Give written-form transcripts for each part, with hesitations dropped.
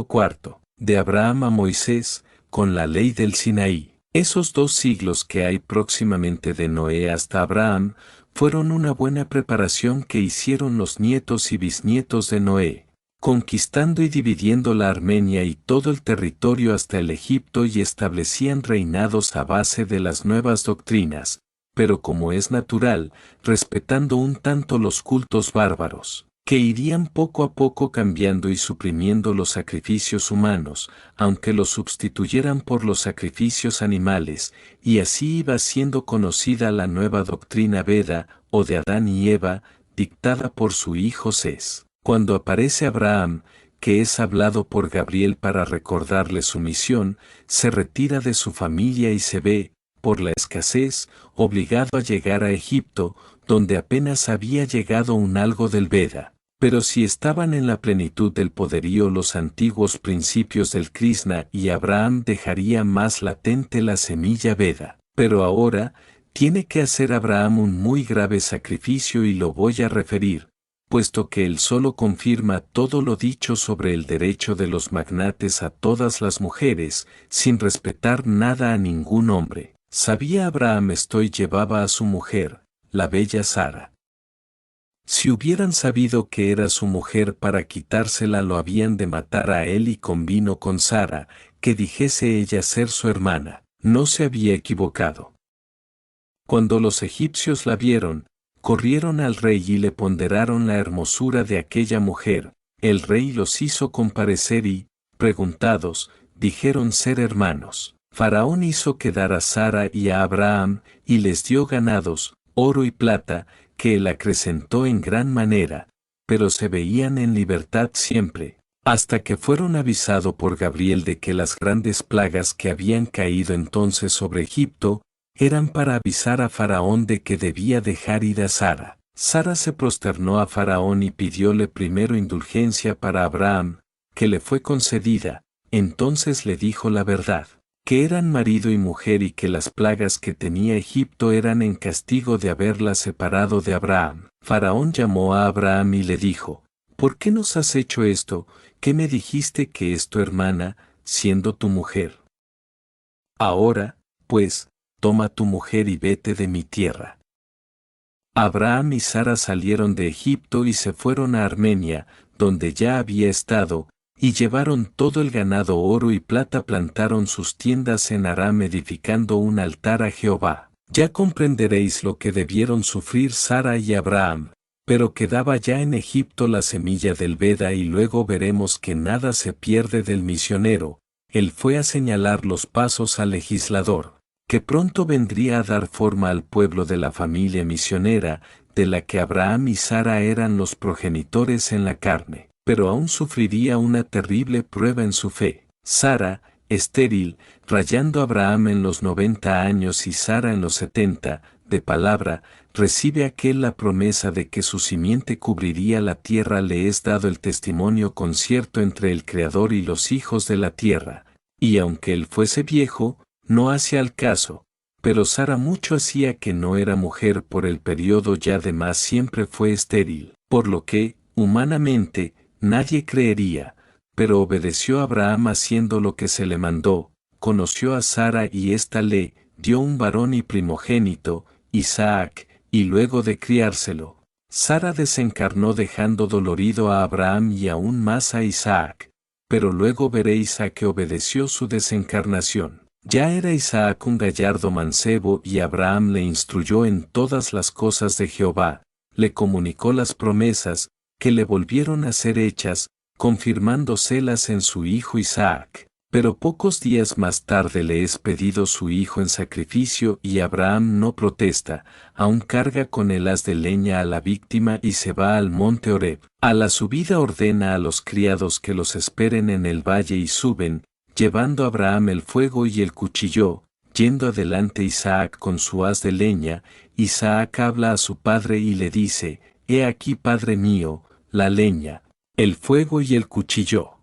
Cuarto. De Abraham a Moisés, con la ley del Sinaí. Esos 2 siglos que hay próximamente de Noé hasta Abraham, fueron una buena preparación que hicieron los nietos y bisnietos de Noé, conquistando y dividiendo la Armenia y todo el territorio hasta el Egipto y establecían reinados a base de las nuevas doctrinas, pero como es natural, respetando un tanto los cultos bárbaros, que irían poco a poco cambiando y suprimiendo los sacrificios humanos, aunque los sustituyeran por los sacrificios animales, y así iba siendo conocida la nueva doctrina Veda, o de Adán y Eva, dictada por su hijo Sés. Cuando aparece Abraham, que es hablado por Gabriel para recordarle su misión, se retira de su familia y se ve, por la escasez, obligado a llegar a Egipto, donde apenas había llegado un algo del Veda. Pero si estaban en la plenitud del poderío los antiguos principios del Krishna y Abraham dejaría más latente la semilla Veda. Pero ahora, tiene que hacer Abraham un muy grave sacrificio y lo voy a referir, puesto que él solo confirma todo lo dicho sobre el derecho de los magnates a todas las mujeres, sin respetar nada a ningún hombre. Sabía Abraham esto y llevaba a su mujer, la bella Sara. Si hubieran sabido que era su mujer para quitársela lo habían de matar a él y convino con Sara, que dijese ella ser su hermana, no se había equivocado. Cuando los egipcios la vieron, corrieron al rey y le ponderaron la hermosura de aquella mujer, el rey los hizo comparecer y, preguntados, dijeron ser hermanos. Faraón hizo quedar a Sara y a Abraham, y les dio ganados, oro y plata, que él acrecentó en gran manera, pero se veían en libertad siempre, hasta que fueron avisado por Gabriel de que las grandes plagas que habían caído entonces sobre Egipto, eran para avisar a Faraón de que debía dejar ir a Sara. Sara se prosternó a Faraón y pidióle primero indulgencia para Abraham, que le fue concedida, entonces le dijo la verdad, que eran marido y mujer y que las plagas que tenía Egipto eran en castigo de haberla separado de Abraham. Faraón llamó a Abraham y le dijo, ¿por qué nos has hecho esto? ¿Qué me dijiste que es tu hermana, siendo tu mujer? Ahora, pues, toma tu mujer y vete de mi tierra. Abraham y Sara salieron de Egipto y se fueron a Armenia, donde ya había estado, y llevaron todo el ganado oro y plata, plantaron sus tiendas en Aram edificando un altar a Jehová. Ya comprenderéis lo que debieron sufrir Sara y Abraham, pero quedaba ya en Egipto la semilla del Veda y luego veremos que nada se pierde del misionero. Él fue a señalar los pasos al legislador, que pronto vendría a dar forma al pueblo de la familia misionera, de la que Abraham y Sara eran los progenitores en la carne. Pero aún sufriría una terrible prueba en su fe. Sara, estéril, rayando a Abraham en los 90 años y Sara en los 70, de palabra, recibe aquel la promesa de que su simiente cubriría la tierra. Le es dado el testimonio concierto entre el Creador y los hijos de la tierra, y aunque él fuese viejo, no hacía al caso, pero Sara mucho hacía que no era mujer por el periodo ya de más siempre fue estéril, por lo que, humanamente, nadie creería, pero obedeció a Abraham haciendo lo que se le mandó, conoció a Sara y ésta le dio un varón y primogénito, Isaac, y luego de criárselo, Sara desencarnó dejando dolorido a Abraham y aún más a Isaac, pero luego veréis a que obedeció su desencarnación. Ya era Isaac un gallardo mancebo y Abraham le instruyó en todas las cosas de Jehová, le comunicó las promesas, que le volvieron a ser hechas, confirmándoselas en su hijo Isaac. Pero pocos días más tarde le es pedido su hijo en sacrificio y Abraham no protesta, aún carga con el haz de leña a la víctima y se va al monte Horeb. A la subida ordena a los criados que los esperen en el valle y suben, llevando Abraham el fuego y el cuchillo, yendo adelante Isaac con su haz de leña. Isaac habla a su padre y le dice, «He aquí, padre mío, la leña, el fuego y el cuchillo.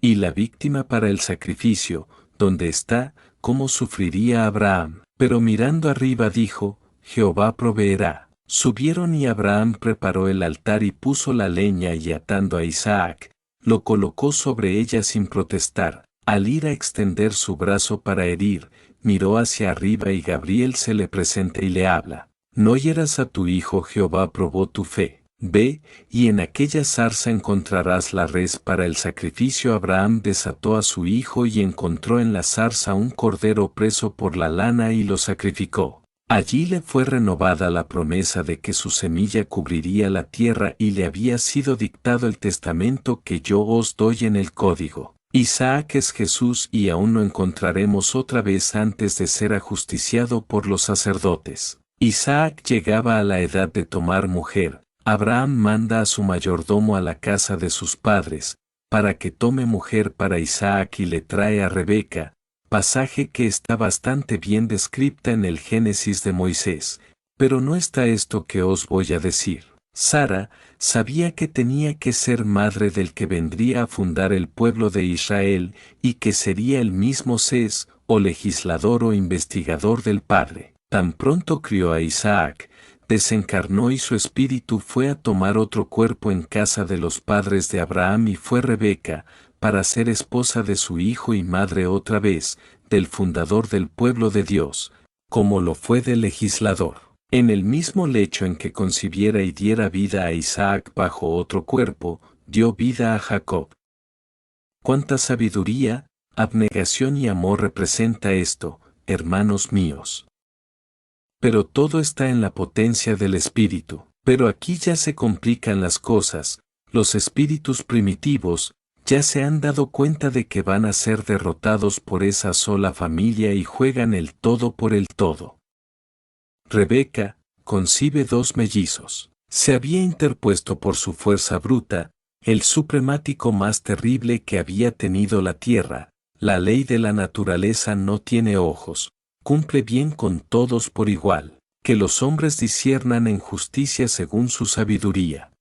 Y la víctima para el sacrificio, ¿dónde está? ¿Cómo sufriría Abraham?» Pero mirando arriba dijo, «Jehová proveerá». Subieron y Abraham preparó el altar y puso la leña y atando a Isaac, lo colocó sobre ella sin protestar. Al ir a extender su brazo para herir, miró hacia arriba y Gabriel se le presenta y le habla. No hieras a tu hijo, Jehová probó tu fe. Ve, y en aquella zarza encontrarás la res para el sacrificio. Abraham desató a su hijo y encontró en la zarza un cordero preso por la lana y lo sacrificó. Allí le fue renovada la promesa de que su semilla cubriría la tierra y le había sido dictado el testamento que yo os doy en el código. Isaac es Jesús y aún lo encontraremos otra vez antes de ser ajusticiado por los sacerdotes. Isaac llegaba a la edad de tomar mujer. Abraham manda a su mayordomo a la casa de sus padres, para que tome mujer para Isaac y le trae a Rebeca, pasaje que está bastante bien descrita en el Génesis de Moisés, pero no está esto que os voy a decir. Sara sabía que tenía que ser madre del que vendría a fundar el pueblo de Israel y que sería el mismo Cés, o legislador o investigador del Padre. Tan pronto crió a Isaac, desencarnó y su espíritu fue a tomar otro cuerpo en casa de los padres de Abraham y fue Rebeca, para ser esposa de su hijo y madre otra vez, del fundador del pueblo de Dios, como lo fue del legislador. En el mismo lecho en que concibiera y diera vida a Isaac bajo otro cuerpo, dio vida a Jacob. Cuánta sabiduría, abnegación y amor representa esto, hermanos míos. Pero todo está en la potencia del espíritu. Pero aquí ya se complican las cosas. Los espíritus primitivos ya se han dado cuenta de que van a ser derrotados por esa sola familia y juegan el todo por el todo. Rebeca concibe dos mellizos. Se había interpuesto por su fuerza bruta, el supremático más terrible que había tenido la tierra. La ley de la naturaleza no tiene ojos. Cumple bien con todos por igual, que los hombres disciernan en justicia según su sabiduría.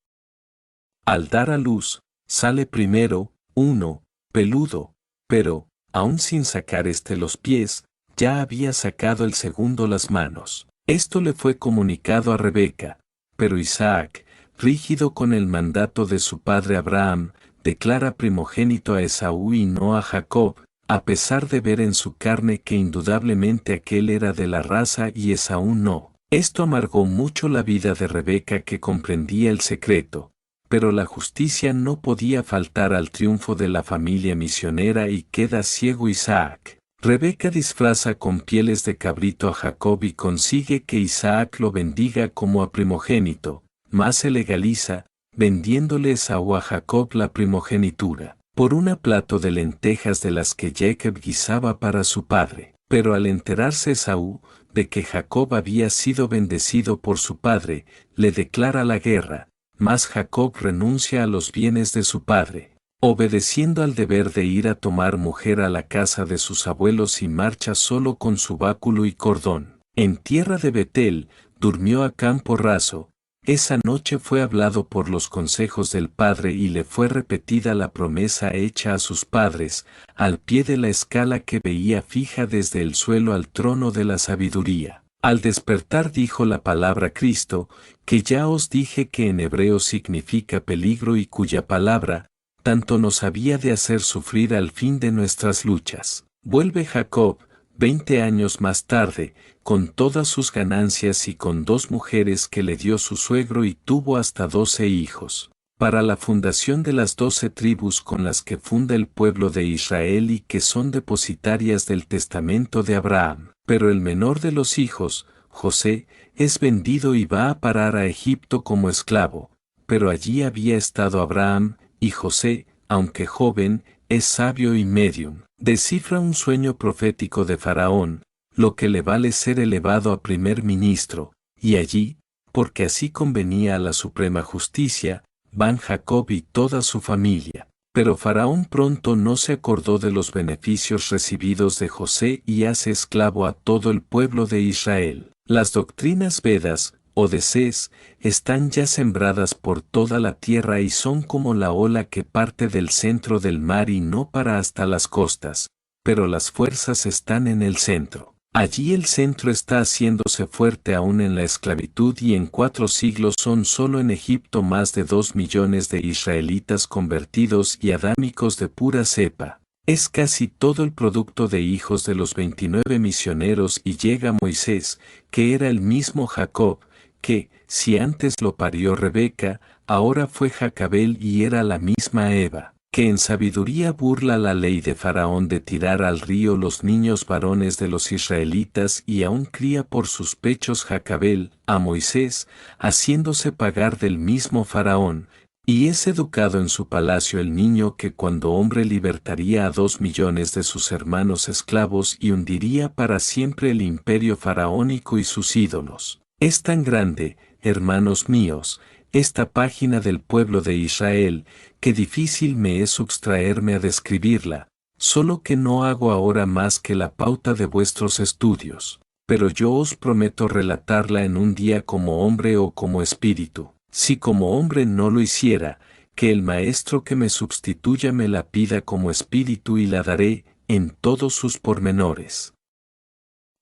Al dar a luz, sale primero, uno, peludo, pero, aun sin sacar los pies, ya había sacado el segundo las manos. Esto le fue comunicado a Rebeca, pero Isaac, rígido con el mandato de su padre Abraham, declara primogénito a Esaú y no a Jacob, a pesar de ver en su carne que indudablemente aquel era de la raza y Esaú no. Esto amargó mucho la vida de Rebeca, que comprendía el secreto, pero la justicia no podía faltar al triunfo de la familia misionera y queda ciego Isaac. Rebeca disfraza con pieles de cabrito a Jacob y consigue que Isaac lo bendiga como a primogénito, más se legaliza, vendiéndole Esaú a Jacob la primogenitura, por un plato de lentejas de las que Jacob guisaba para su padre. Pero al enterarse Esaú de que Jacob había sido bendecido por su padre, le declara la guerra, mas Jacob renuncia a los bienes de su padre, obedeciendo al deber de ir a tomar mujer a la casa de sus abuelos y marcha solo con su báculo y cordón. En tierra de Betel, durmió a campo raso. Esa noche fue hablado por los consejos del Padre y le fue repetida la promesa hecha a sus padres, al pie de la escala que veía fija desde el suelo al trono de la sabiduría. Al despertar dijo la palabra Cristo, que ya os dije que en hebreo significa peligro y cuya palabra, tanto nos había de hacer sufrir al fin de nuestras luchas. Vuelve Jacob, 20 años más tarde, con todas sus ganancias y con 2 mujeres que le dio su suegro y tuvo hasta 12 hijos, para la fundación de las 12 tribus con las que funda el pueblo de Israel y que son depositarias del testamento de Abraham. Pero el menor de los hijos, José, es vendido y va a parar a Egipto como esclavo, pero allí había estado Abraham, y José, aunque joven, es sabio y medium. Descifra un sueño profético de Faraón, lo que le vale ser elevado a primer ministro, y allí, porque así convenía a la suprema justicia, van Jacob y toda su familia. Pero Faraón pronto no se acordó de los beneficios recibidos de José y hace esclavo a todo el pueblo de Israel. Las doctrinas Vedas, o de Cés, están ya sembradas por toda la tierra y son como la ola que parte del centro del mar y no para hasta las costas, pero las fuerzas están en el centro. Allí el centro está haciéndose fuerte aún en la esclavitud y en 4 siglos son solo en Egipto más de 2 millones de israelitas convertidos y adámicos de pura cepa. Es casi todo el producto de hijos de los 29 misioneros y llega Moisés, que era el mismo Jacob, que, si antes lo parió Rebeca, ahora fue Jacabel y era la misma Eva, que en sabiduría burla la ley de Faraón de tirar al río los niños varones de los israelitas y aún cría por sus pechos Jacabel, a Moisés, haciéndose pagar del mismo Faraón, y es educado en su palacio el niño que cuando hombre libertaría a 2 millones de sus hermanos esclavos y hundiría para siempre el imperio faraónico y sus ídolos. Es tan grande, hermanos míos, esta página del pueblo de Israel, que difícil me es sustraerme a describirla, solo que no hago ahora más que la pauta de vuestros estudios, pero yo os prometo relatarla en un día como hombre o como espíritu. Si como hombre no lo hiciera, que el maestro que me sustituya me la pida como espíritu y la daré, en todos sus pormenores.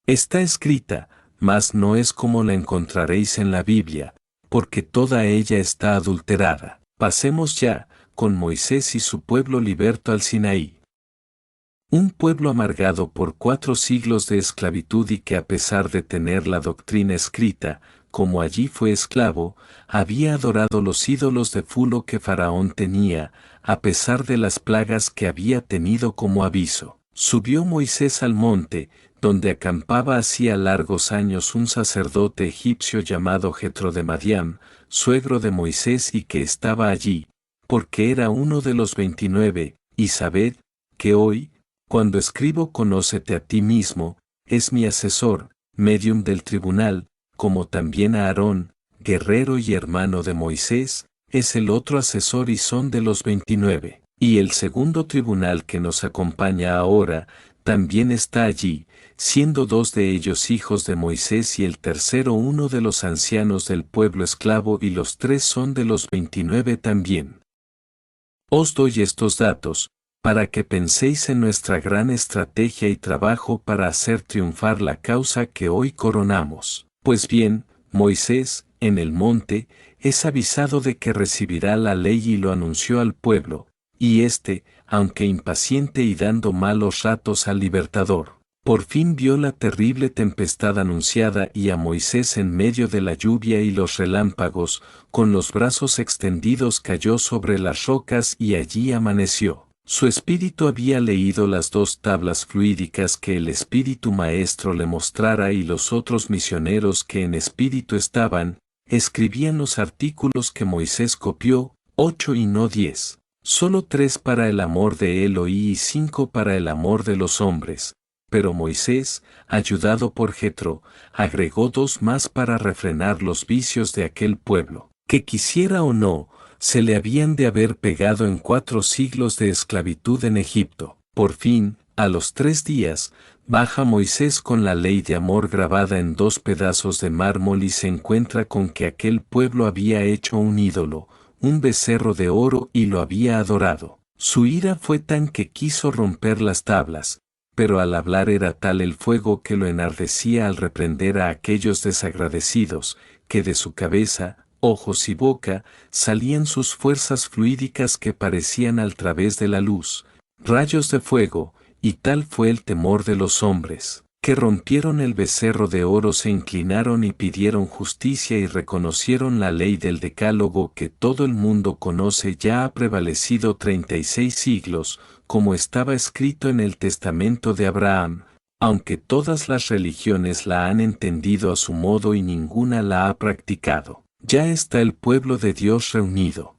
Está escrita, mas no es como la encontraréis en la Biblia, porque toda ella está adulterada. Pasemos ya, con Moisés y su pueblo liberto al Sinaí. Un pueblo amargado por 4 siglos de esclavitud y que a pesar de tener la doctrina escrita, como allí fue esclavo, había adorado los ídolos de fulo que Faraón tenía, a pesar de las plagas que había tenido como aviso. Subió Moisés al monte, donde acampaba hacía largos años un sacerdote egipcio llamado Jetro de Madián, suegro de Moisés y que estaba allí, porque era uno de los 29, y sabed, que hoy, cuando escribo conócete a ti mismo, es mi asesor, medium del tribunal, como también a Aarón, guerrero y hermano de Moisés, es el otro asesor y son de los 29. Y el segundo tribunal que nos acompaña ahora, también está allí, siendo 2 de ellos hijos de Moisés y el tercero uno de los ancianos del pueblo esclavo y los 3 son de los 29 también. Os doy estos datos, para que penséis en nuestra gran estrategia y trabajo para hacer triunfar la causa que hoy coronamos. Pues bien, Moisés, en el monte, es avisado de que recibirá la ley y lo anunció al pueblo, y éste, aunque impaciente y dando malos ratos al libertador, por fin vio la terrible tempestad anunciada y a Moisés en medio de la lluvia y los relámpagos, con los brazos extendidos cayó sobre las rocas y allí amaneció. Su espíritu había leído las 2 tablas fluídicas que el espíritu maestro le mostrara y los otros misioneros que en espíritu estaban, escribían los artículos que Moisés copió, 8 y no 10. Solo 3 para el amor de Elohí y 5 para el amor de los hombres. Pero Moisés, ayudado por Jetro, agregó 2 más para refrenar los vicios de aquel pueblo, que quisiera o no, se le habían de haber pegado en 4 siglos de esclavitud en Egipto. Por fin, a los 3 días, baja Moisés con la ley de amor grabada en 2 pedazos de mármol y se encuentra con que aquel pueblo había hecho un ídolo, un becerro de oro y lo había adorado. Su ira fue tan que quiso romper las tablas, pero al hablar era tal el fuego que lo enardecía al reprender a aquellos desagradecidos, que de su cabeza, ojos y boca, salían sus fuerzas fluídicas que parecían al través de la luz, rayos de fuego, y tal fue el temor de los hombres, que rompieron el becerro de oro, se inclinaron y pidieron justicia y reconocieron la ley del decálogo que todo el mundo conoce ya ha prevalecido 36 siglos, como estaba escrito en el testamento de Abraham, aunque todas las religiones la han entendido a su modo y ninguna la ha practicado. Ya está el pueblo de Dios reunido.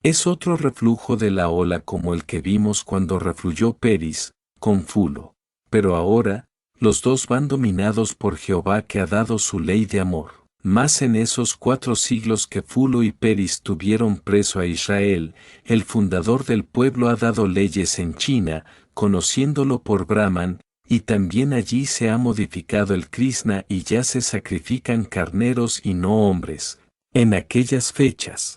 Es otro reflujo de la ola como el que vimos cuando refluyó Peris, con Fulo. Pero ahora, los 2 van dominados por Jehová que ha dado su ley de amor. Mas en esos 4 siglos que Fulo y Peris tuvieron preso a Israel, el fundador del pueblo ha dado leyes en China, conociéndolo por Brahman, y también allí se ha modificado el Krishna y ya se sacrifican carneros y no hombres. En aquellas fechas,